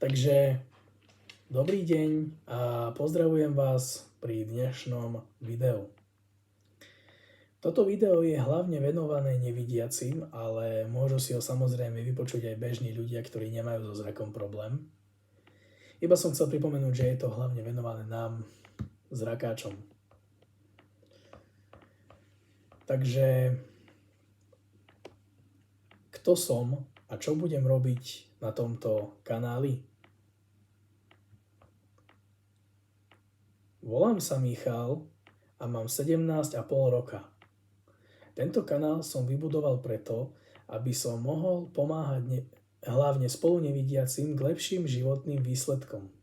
Takže dobrý deň a pozdravujem vás pri dnešnom videu. Toto video je hlavne venované nevidiacim, ale môžu si ho samozrejme vypočuť aj bežní ľudia, ktorí nemajú so zrakom problém. Iba som chcel pripomenúť, že je to hlavne venované nám, zrakáčom. Takže kto som a čo budem robiť na tomto kanáli? Volám sa Michal a mám 17,5 roka. Tento kanál som vybudoval preto, aby som mohol pomáhať hlavne spolunevidiacim k lepším životným výsledkom.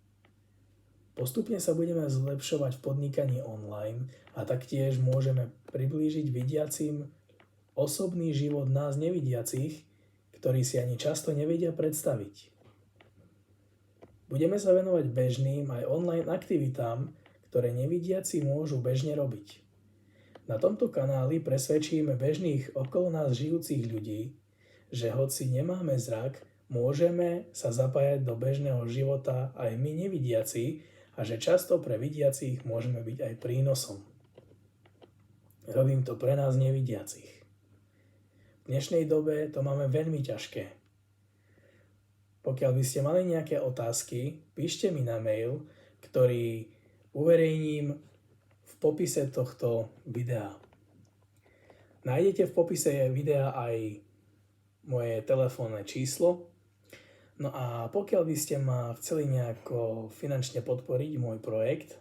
Postupne sa budeme zlepšovať v podnikaní online a taktiež môžeme priblížiť vidiacim osobný život nás nevidiacich, ktorí si ani často nevedia predstaviť. Budeme sa venovať bežným aj online aktivitám, ktoré nevidiaci môžu bežne robiť. Na tomto kanáli presvedčíme bežných okolo nás žijúcich ľudí, že hoci nemáme zrak, môžeme sa zapájať do bežného života aj my nevidiaci a že často pre vidiacich môžeme byť aj prínosom. Robím to pre nás nevidiacich. V dnešnej dobe to máme veľmi ťažké. Pokiaľ by ste mali nejaké otázky, píšte mi na mail, ktorý uverejním v popise tohto videa. Nájdete v popise videa aj moje telefónne číslo. No a pokiaľ by ste ma chceli nejako finančne podporiť môj projekt,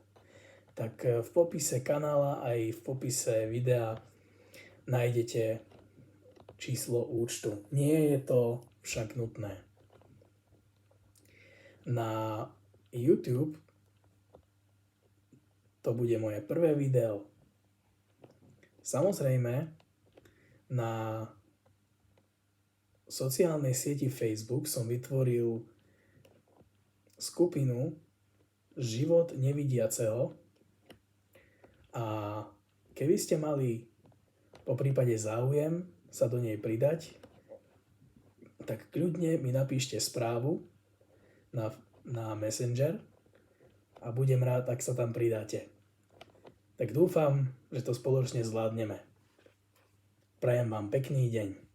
tak v popise kanála aj v popise videa nájdete číslo účtu. Nie je to však nutné. Na YouTube to bude moje prvé video. Samozrejme, na sociálnej sieti Facebook som vytvoril skupinu Život nevidiaceho a keby ste mali po prípade záujem sa do nej pridať, tak kľudne mi napíšte správu na Messenger a budem rád, ak sa tam pridáte. Tak dúfam, že to spoločne zvládneme. Prajem vám pekný deň.